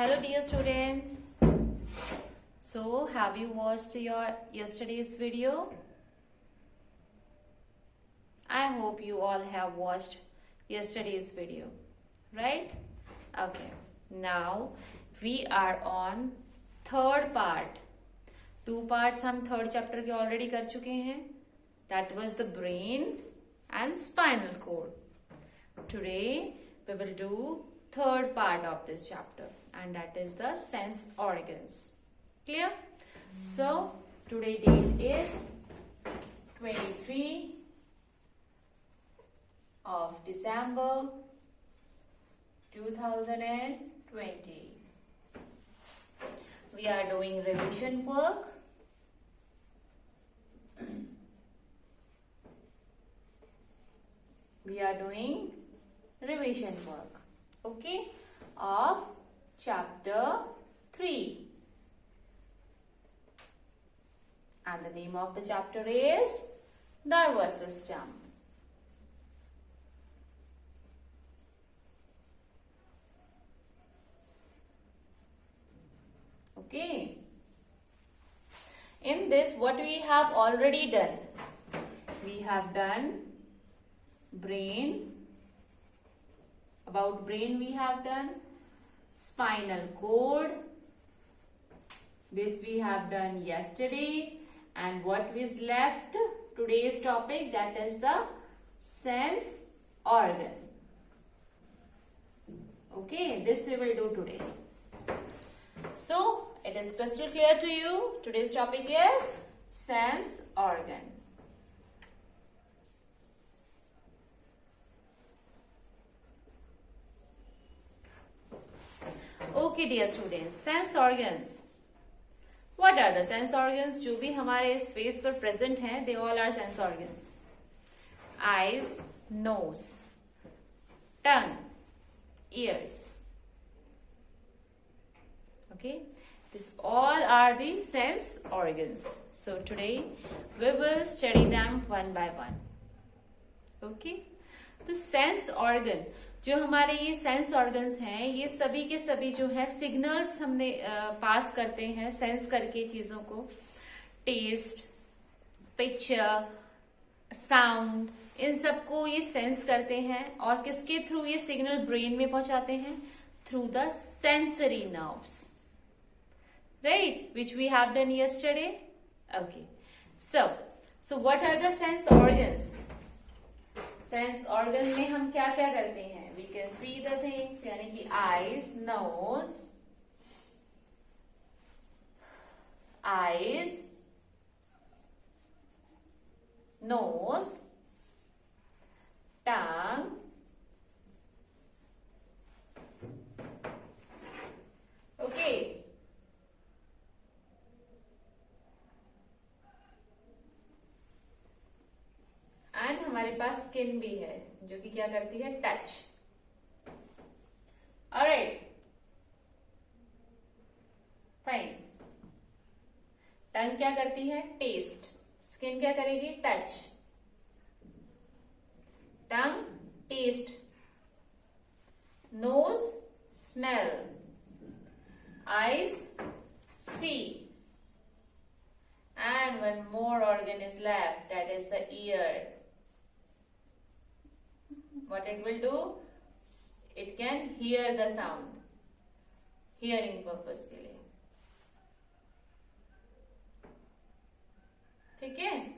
Hello dear students. So have you watched your yesterday's video? I hope you all have watched yesterday's video, right? Okay. Now we are on third part. 2 parts हम third chapter के already कर चुके हैं. That was the brain and spinal cord. Today we will do third part of this chapter, and that is the sense organs. Clear? So today date is 23 of December 2020. We are doing revision work. We are doing revision work, okay, of chapter 3, and the name of the chapter is nervous system. Okay, in this what we have already done, we have done brain. About brain we have done, spinal cord, this we have done yesterday, and what is left today's topic, that is the sense organ. Okay, this we will do today. So it is crystal clear to you, today's topic is sense organ. Okay dear students, sense organs. What are the sense organs? जो भी हमारे इस face पर present हैं, they all are sense organs. Eyes, nose, tongue, ears. Okay, these all are the sense organs. So today we will study them one by one. Okay, तो sense organ, जो हमारे ये सेंस ऑर्गन्स हैं, ये सभी के सभी जो है सिग्नल्स हमने पास करते हैं सेंस करके चीजों को. टेस्ट, पिक्चर, साउंड, इन सबको ये सेंस करते हैं. और किसके थ्रू ये सिग्नल ब्रेन में पहुंचाते हैं? Through the sensory nerves, right, which we have done yesterday. Okay, so what are the sense organs? Sense organ में हम क्या क्या करते हैं? We can see the things, यानी कि eyes, nose, tongue, okay, and हमारे पास स्किन भी है जो कि क्या करती है? टच. Alright, fine. टंग क्या करती है? टेस्ट. स्किन क्या करेगी? Touch. Tongue taste, nose smell, eyes see, and one more organ is left, that is the ear. What it will do? It can hear the sound, hearing purpose के लिए. ठीक है?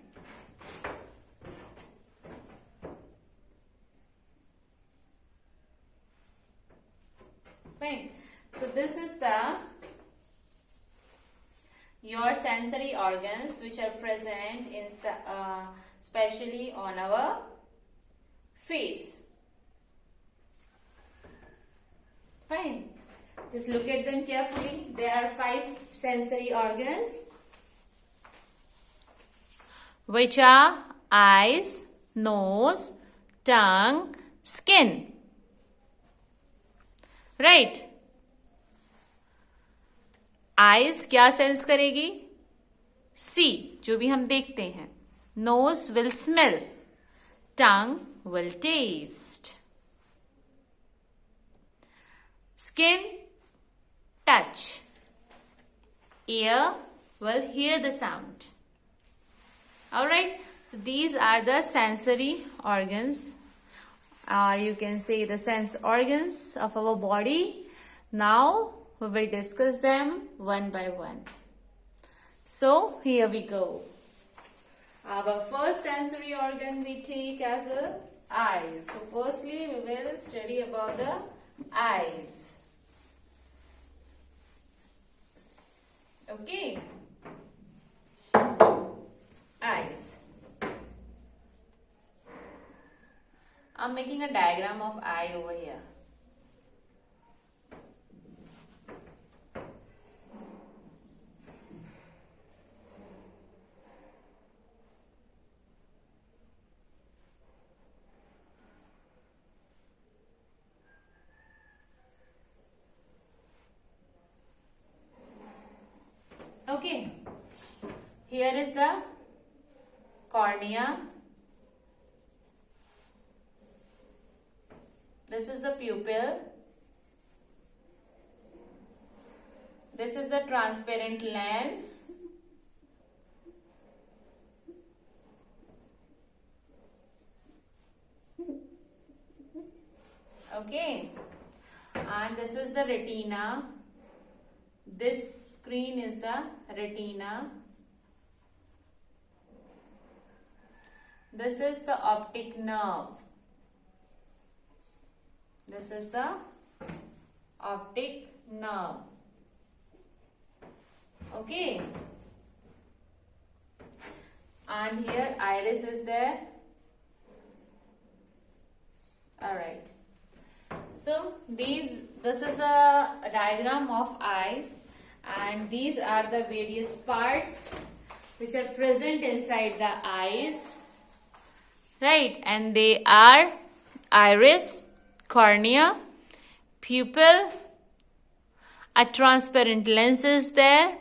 Fine. So this is the your sensory organs which are present in especially on our face. Fine. Just look at them carefully. There are 5 sensory organs, which are eyes, nose, tongue, skin. Right? Eyes क्या sense करेगी? See, जो भी हम देखते हैं. Nose will smell, tongue will taste, Skin touch. Ear will hear the sound. Alright, so these are the sensory organs, or you can say the sense organs of our body. Now we will discuss them one by one. So here we go. Our first sensory organ we take as a eyes. So firstly we will study about the eyes. Okay. Eyes. I'm making a diagram of eye over here. Okay, here is the cornea. This is the pupil. This is the transparent lens. Okay, and this is the retina. This screen is the retina. This is the optic nerve. This is the optic nerve. Okay. And here iris is there. Alright. So this is a diagram of eyes, and these are the various parts which are present inside the eyes, right? And they are iris, cornea, pupil, a transparent lens is there,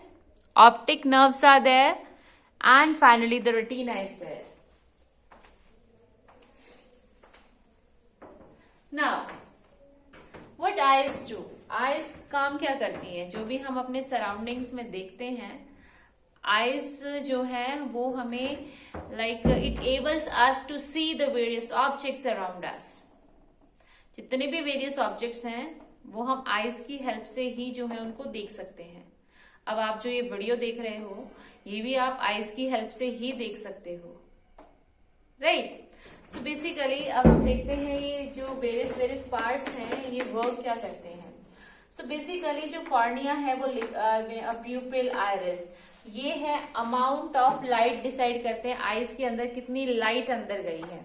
optic nerves are there, and finally the retina is there. Now, what eyes do? Eyes काम क्या करती हैं? जो भी हम अपने surroundings में देखते हैं, eyes जो है वो हमें like it enables us to see the various objects around us. जितने भी various objects हैं वो हम eyes की help से ही जो है उनको देख सकते हैं. अब आप जो ये वीडियो देख रहे हो ये भी आप eyes की help से ही देख सकते हो, right? सो बेसिकली अब हम देखते हैं ये जो वेरियस पार्ट्स हैं ये वर्क क्या करते हैं. सो बेसिकली जो कॉर्निया है वो प्यूपिल, आइरिस, ये है अमाउंट ऑफ लाइट डिसाइड करते हैं आईज के अंदर कितनी लाइट अंदर गई है.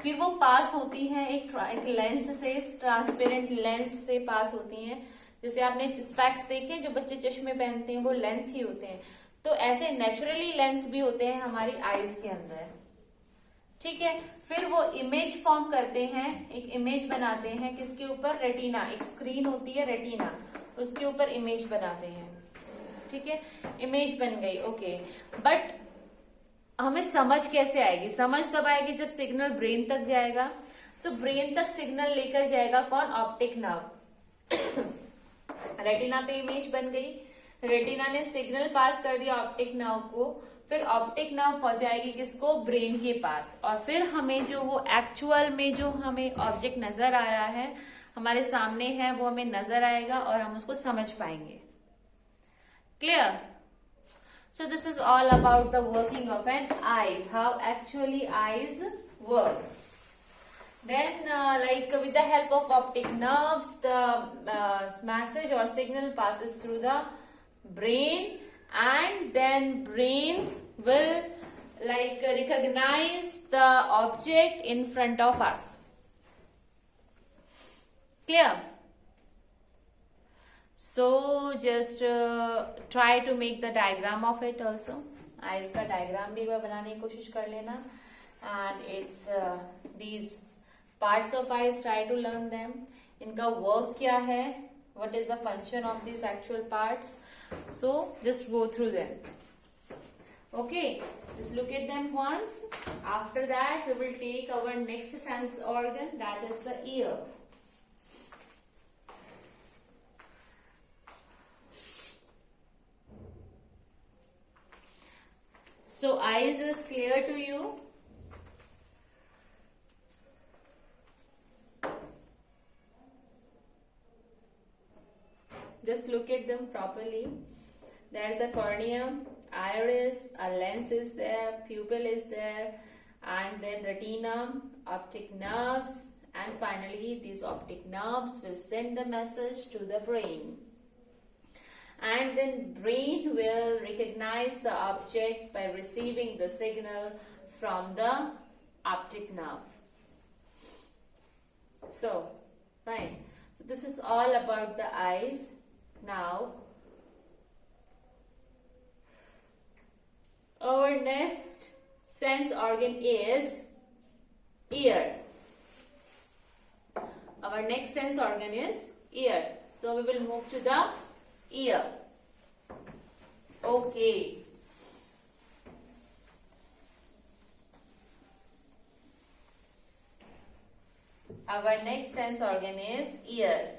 फिर वो पास होती है एक लेंस से, ट्रांसपेरेंट लेंस से पास होती हैं. जैसे आपने स्पेक्स देखे जो बच्चे चश्मे पहनते हैं वो लेंस ही होते हैं. तो ऐसे नेचुरली लेंस भी होते हैं हमारी आईज के अंदर, ठीक है. फिर वो इमेज फॉर्म करते हैं, एक इमेज बनाते हैं किसके ऊपर? रेटिना. एक स्क्रीन होती है रेटिना, उसके ऊपर इमेज बनाते हैं, ठीक है. इमेज बन गई, ओके. बट हमें समझ कैसे आएगी? समझ तब आएगी जब सिग्नल ब्रेन तक जाएगा. सो ब्रेन तक सिग्नल लेकर जाएगा कौन? Optic nerve. रेटिना पे इमेज बन गई, रेटिना ने सिग्नल पास कर दिया ऑप्टिक नर्व को, फिर ऑप्टिक नर्व पहुंचाएगी किसको? ब्रेन के पास. और फिर हमें जो वो एक्चुअल में जो हमें ऑब्जेक्ट नजर आ रहा है हमारे सामने है वो हमें नजर आएगा और हम उसको समझ पाएंगे. Clear? So this is all about the working of an eye, how actually eyes work. Then like with the help of optic nerves the message or signal passes through the brain, and then brain will like recognize the object in front of us. Clear? So just try to make the diagram of it also. eyes का diagram भी बनाने की कोशिश कर लेना. And it's these parts of eyes, try to learn them. इनका work क्या है? What is the function of these actual parts? So just go through them. Okay, just look at them once. After that we will take our next sense organ, that is the ear. So eyes is clear to you? Just look at them properly. There's a cornea, iris, a lens is there, pupil is there, and then retina, optic nerves, and finally these optic nerves will send the message to the brain. And then brain will recognize the object by receiving the signal from the optic nerve. So, fine. So this is all about the eyes. Now, our next sense organ is ear. Our next sense organ is ear. So we will move to the ear. Okay. Our next sense organ is ear.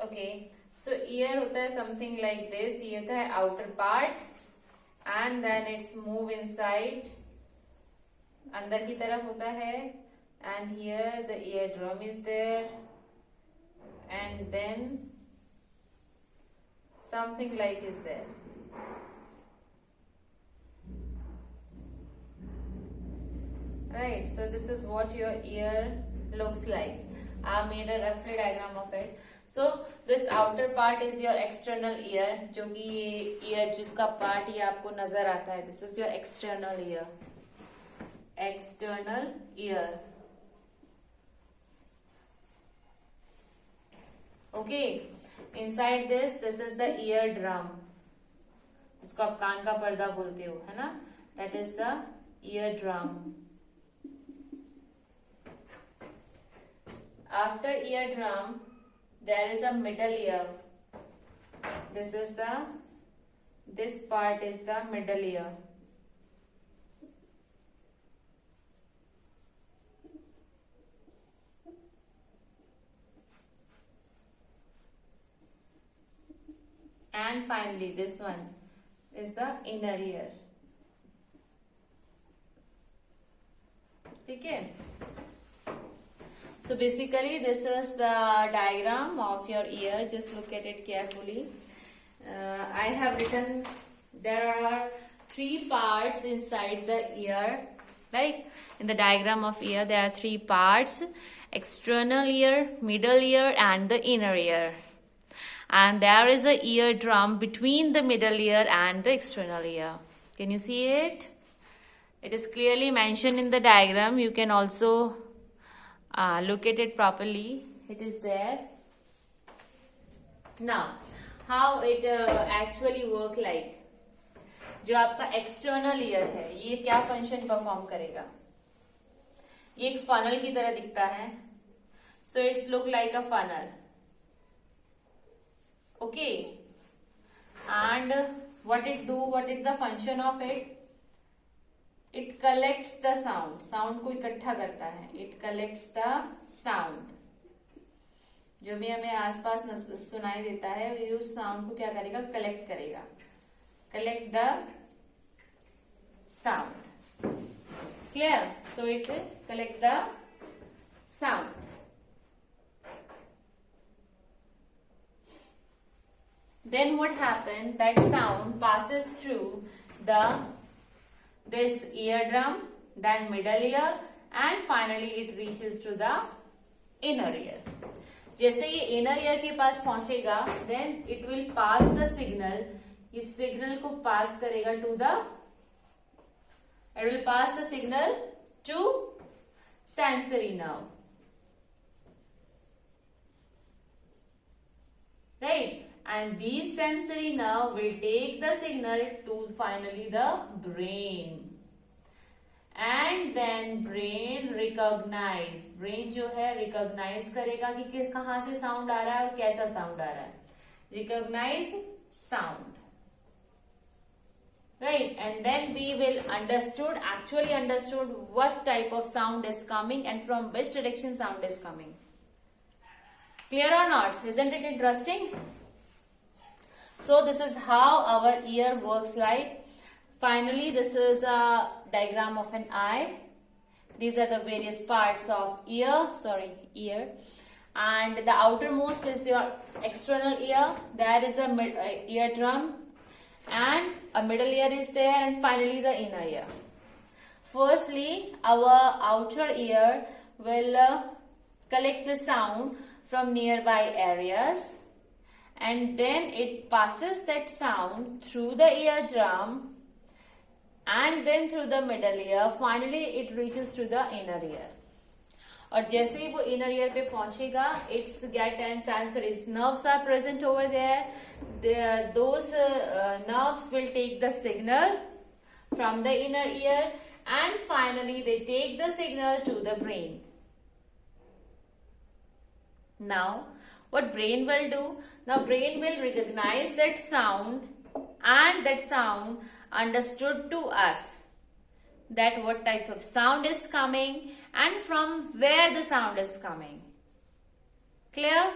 Okay. So ear होता है something like this. ये होता है outer part, and then it's move inside. अंदर की तरफ होता है, and here the eardrum is there, and then something like is there. Right. So this is what your ear looks like. I made a roughly diagram of it. So this outer part is your external ear, जो कि ये ear जिसका part ये आपको नजर आता है. This is your external ear. External ear. Okay. Inside this is the eardrum. जिसको आप कान का पर्दा बोलते हो, है ना? That is the eardrum. After eardrum, there is a middle ear. This part is the middle ear. And finally, this one is the inner ear. Okay. So basically this is the diagram of your ear. Just look at it carefully. I have written there are 3 parts inside the ear. Like in the diagram of ear there are 3 parts: external ear, middle ear, and the inner ear. And there is a eardrum between the middle ear and the external ear. Can you see it? It is clearly mentioned in the diagram. You can also look at it properly. It is there. Now, how it actually work like? जो आपका external ear है, ये क्या function perform करेगा? ये एक funnel की तरह दिखता है. So it's look like a funnel. Okay. And what it do? What is the function of it? It collects the sound. Sound को इकट्ठा करता है. It collects the sound. जो भी हमें आसपास सुनाई देता है, ये उस साउंड को क्या करेगा? कलेक्ट करेगा. Collect the sound. Clear? So it will collect the sound. Then what happened? That sound passes through this eardrum, then middle ear, and finally it reaches to the inner ear. जैसे ये inner ear के पास पहुंचेगा, then it will pass the signal. इस signal को pass करेगा it will pass the signal to sensory nerve. Right? And these sensory nerve will take the signal to finally the brain. And then brain recognize. Brain जो है recognize करेगा कि कहाँ से sound आ रहा है और कैसा sound आ रहा है. Recognize sound. Right? And then we will actually understood what type of sound is coming and from which direction sound is coming. Clear or not? Isn't it interesting? So this is how our ear works like. Finally, this is a diagram of an eye. These are the various parts of ear. And the outermost is your external ear. There is a eardrum, and a middle ear is there, and finally the inner ear. Firstly, our outer ear will collect the sound from nearby areas, and then it passes that sound through the eardrum and then through the middle ear. Finally, it reaches to the inner ear. और जैसे ही वो inner ear पे पहुंचेगा, its get and sensory nerves are present over there. Those nerves will take the signal from the inner ear, and finally they take the signal to the brain. Now, what brain will do? Now, brain will recognize that sound, and that sound understood to us that what type of sound is coming and from where the sound is coming. Clear?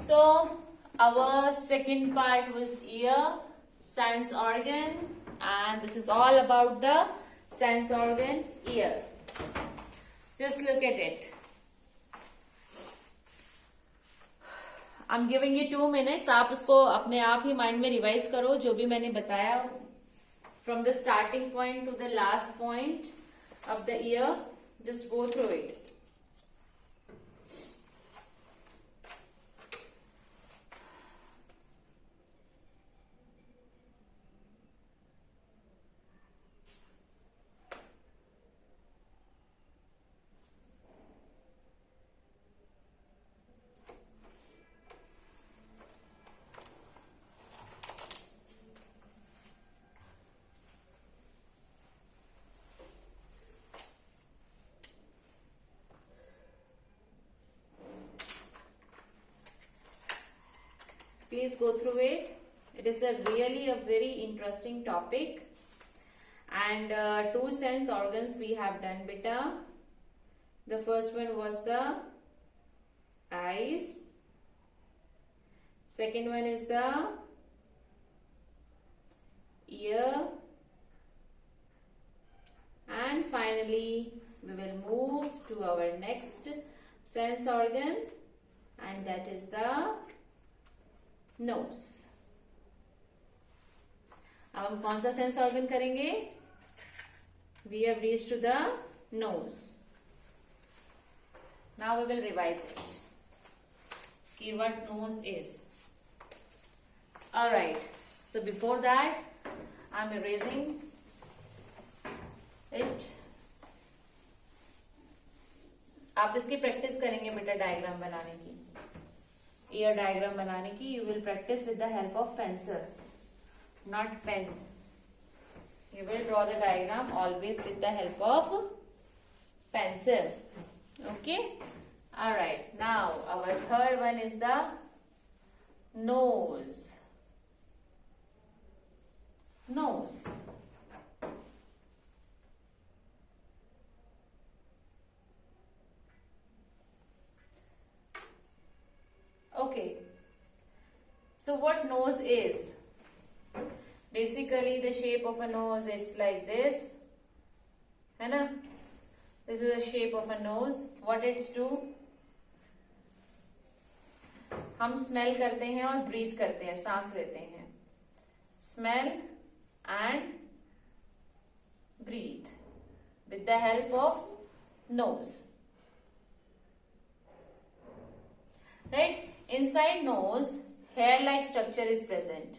So, our second part was ear, sense organ, and this is all about the sense organ ear. Just look at it. I'm giving you 2 minutes. आप उसको अपने आप ही mind में revise करो जो भी मैंने बताया from the starting point to the last point of the ear. Just go through it. Please go through it. It is really a very interesting topic. And 2 sense organs we have done, beta. The first one was the eyes. Second one is the ear. And finally, we will move to our next sense organ, and that is the nose. अब हम कौन सा sense organ करेंगे? We have reached to the nose. Now we will revise it कि what nose is. Alright, so before that I am erasing it. आप इसकी practice करेंगे बेटा डायग्राम बनाने की, ear diagram बनाने की. You will practice with the help of pencil, not pen. You will draw the diagram always with the help of pencil. Okay? Alright. Now, our third one is the nose. Nose. Okay, so what nose is? Basically, the shape of a nose, it's like this, है ना? This is the shape of a nose. What it's do? हम smell करते हैं और breathe करते हैं, सांस लेते हैं. Smell and breathe with the help of nose. Right? Inside nose, hair-like structure is present.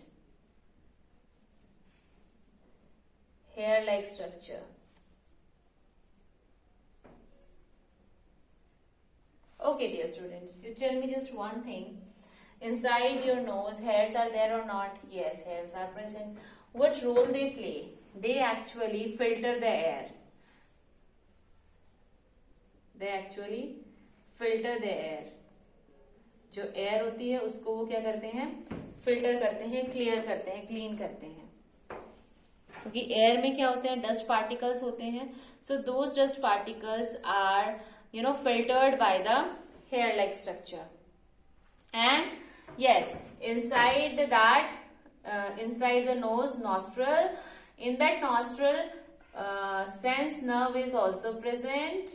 Hair-like structure. Okay, dear students, you tell me just one thing. Inside your nose, hairs are there or not? Yes, hairs are present. What role they play? They actually filter the air. They actually filter the air. जो air होती है उसको वो क्या करते हैं? Filter करते हैं, क्लियर करते हैं, क्लीन करते हैं. क्योंकि एयर में क्या होते हैं? डस्ट पार्टिकल्स होते हैं. So those dust particles are filtered by the hair like structure, and Yes, inside that, inside the nose, nostril, in that nostril, sense nerve is also present.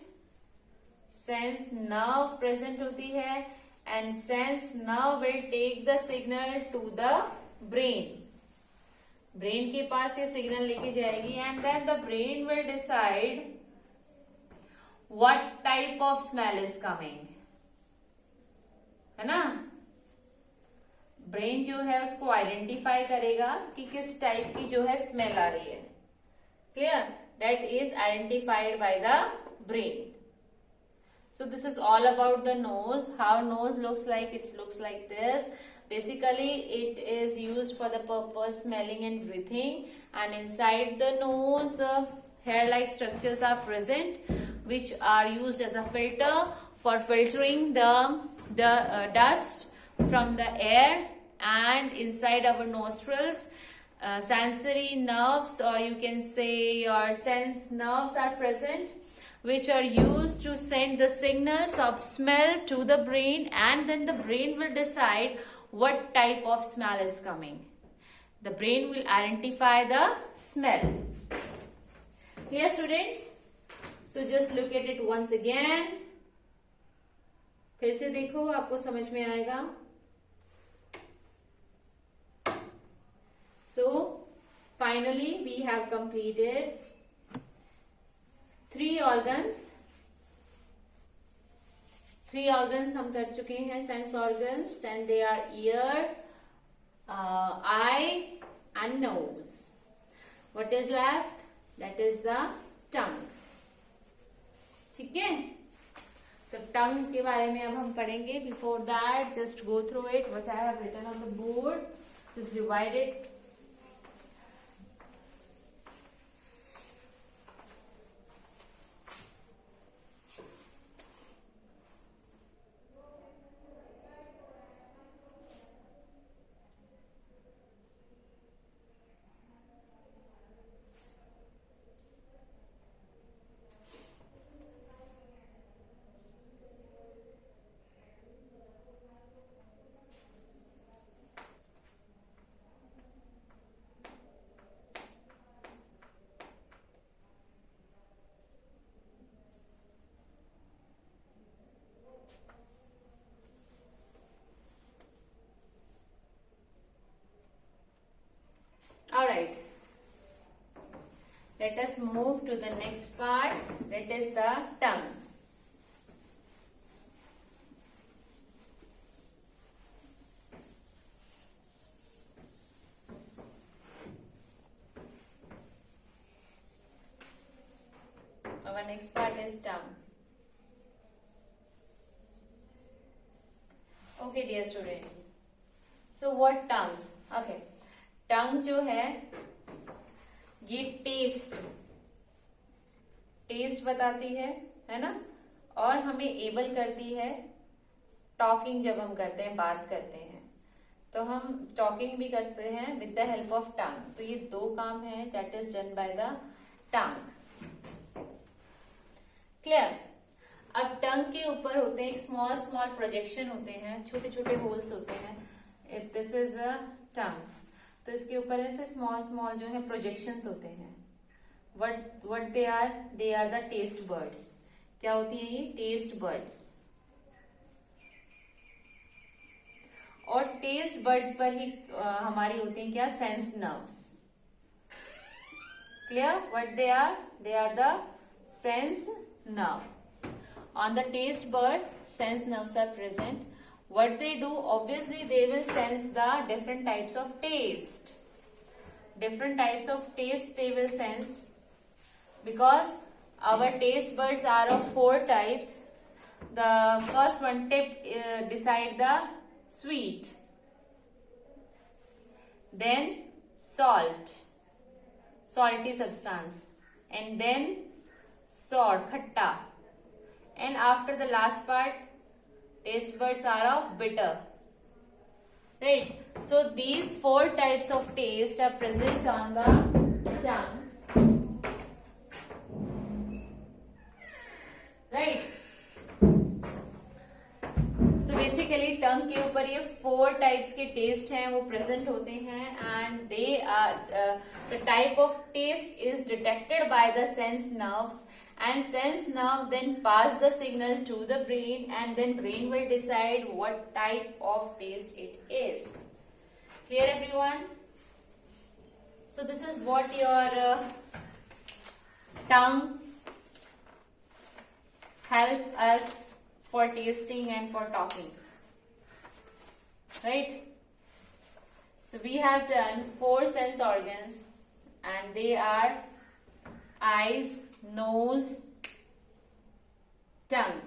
Sense nerve present होती है, and sense nerve will take the signal to the brain. Brain के पास ये signal लेके जाएगी, and then the brain will decide what type of smell is coming, है ना. Brain जो है उसको आइडेंटिफाई करेगा कि किस टाइप की जो है स्मेल आ रही है. Clear? That is identified by the brain. So this is all about the nose. How nose looks like? It looks like this. Basically, it is used for the purpose smelling and breathing. And inside the nose, hair-like structures are present, which are used as a filter for filtering the dust from the air. And inside our nostrils, sensory nerves, or you can say your sense nerves, are present, which are used to send the signals of smell to the brain, and then the brain will decide what type of smell is coming. The brain will identify the smell. Here, students, so just look at it once again. फिर से देखो, आपको समझ में आएगा. So finally we have completed 3 organs. 3 organs हम कर चुके हैं, sense organs, and they are ear, eye and nose. What is left? That is the tongue. ठीक है? तो tongue के बारे में अब हम पढ़ेंगे. Before that, just go through it. What I have written on the board. Just divide it. Alright, let us move to the next part, that is the tongue. Our next part is tongue. Okay, dear students. So what tongues? Okay. टंग जो है ये test बताती है ना, और हमें able करती है टॉकिंग. जब हम करते हैं, बात करते हैं, तो हम टॉकिंग भी करते हैं with the help of tongue. तो ये 2 काम है that is done by the tongue. Clear? अब टंग के ऊपर होते हैं एक स्मॉल प्रोजेक्शन होते हैं, छोटे छोटे होल्स होते हैं. इफ दिस इज अ टंग, तो इसके ऊपर ऐसे स्मॉल जो है प्रोजेक्शंस होते हैं. What they are the taste buds. क्या होती है ये? Taste buds. और टेस्ट बर्ड्स पर ही हमारी होती हैं क्या? Sense nerves. Clear? What they are the sense nerve. On the taste bud, sense nerves are present. What they do, obviously they will sense the different types of taste. Different types of taste they will sense, because our taste buds are of 4 types. The first one, decide the sweet, then salty substance, and then sour, khatta. And after the last part, taste buds are of bitter. Right? So these 4 types of taste are present on the tongue. Right? So basically basically tongue के ऊपर ये 4 types के test हैं वो present होते हैं, and they are the type of taste is detected by the sense nerves, and sense nerve then pass the signal to the brain, and then brain will decide what type of taste it is. Clear everyone? So this is what your tongue help us for tasting and for talking, right? So we have done 4 sense organs, and they are eyes, nose, tongue.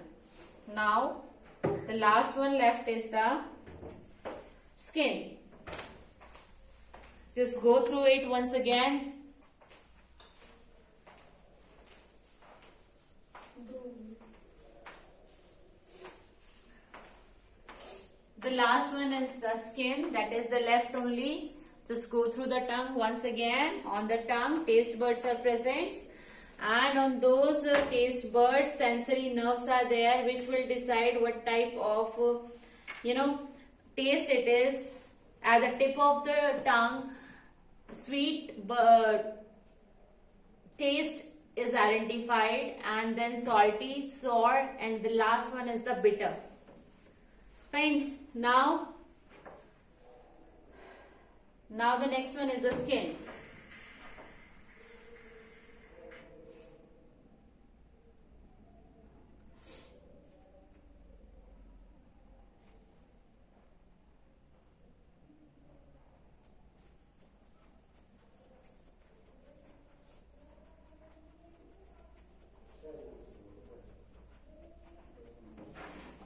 Now the last one left is the skin. Just go through it once again. The last one is the skin, that is the left only. Just go through the tongue once again. On the tongue, taste buds are present, and on those taste buds, sensory nerves are there, which will decide what type of taste it is. At the tip of the tongue, sweet taste is identified, and then salty, sour, and the last one is the bitter. Fine. Now the next one is the skin.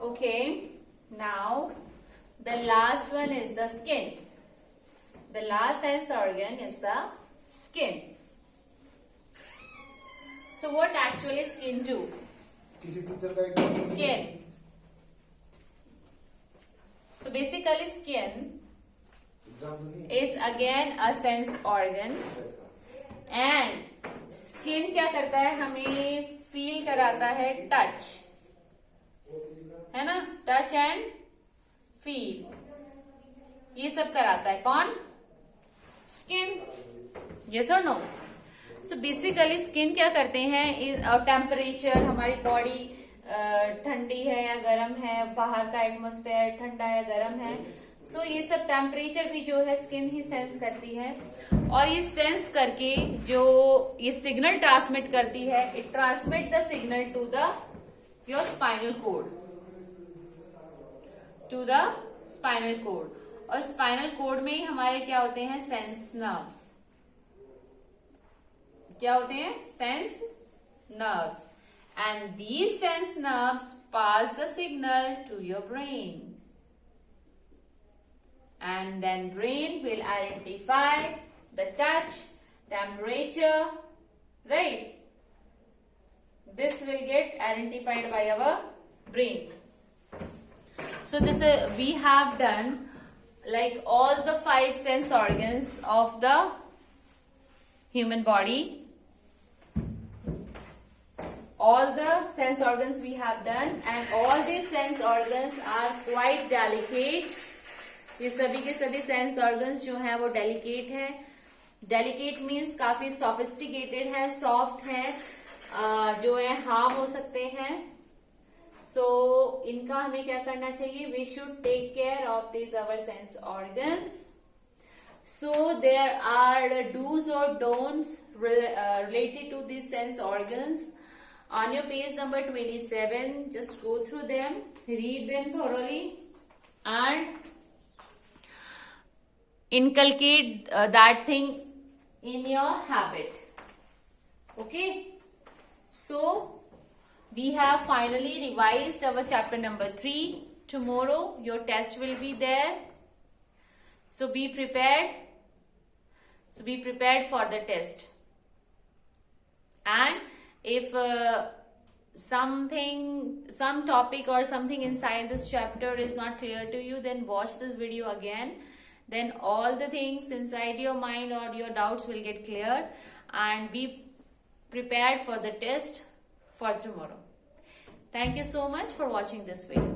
Okay, now the last one is the skin. The last sense organ is the skin. So what actually skin do? Skin. So basically skin is again a sense organ, and skin क्या करता है, हमें feel कराता है touch, है ना, touch and feel, ये सब कराता है कौन? स्किन. यस और नो? सो बेसिकली स्किन क्या करते हैं, टेम्परेचर, हमारी बॉडी ठंडी है या गर्म है, बाहर का एटमॉस्फेयर ठंडा है गर्म है, सो ये सब टेम्परेचर भी जो है स्किन ही सेंस करती है, और ये सेंस करके जो ये सिग्नल ट्रांसमिट करती है, it transmit the signal to the your spinal cord, to the spinal cord. और स्पाइनल कोड में ही हमारे क्या होते हैं, सेंस नर्व्स. क्या होते हैं? Sense nerves. And these sense nerves pass the signal to your brain, and then brain will identify the touch, temperature, right? This will get identified by our brain. So this we have done like all the 5 sense organs of the human body. All the sense organs we have done, and all these sense organs are quite delicate. ये सभी के सभी sense organs जो हैं वो delicate हैं. Delicate means काफी sophisticated है, सॉफ्ट है, जो है हार्म हो सकते हैं. सो इनका हमें क्या करना चाहिए? We should take care of this our sense organs. So there are dos और don'ts related to these sense organs on your page number 27. Just go through them, read them thoroughly, and inculcate that thing in your habit. Okay, so we have finally revised our chapter number 3. Tomorrow your test will be there, so be prepared. Be prepared for the test. And if some topic or something inside this chapter is not clear to you, then watch this video again. Then all the things inside your mind or your doubts will get cleared, and be prepared for the test for tomorrow. Thank you so much for watching this video.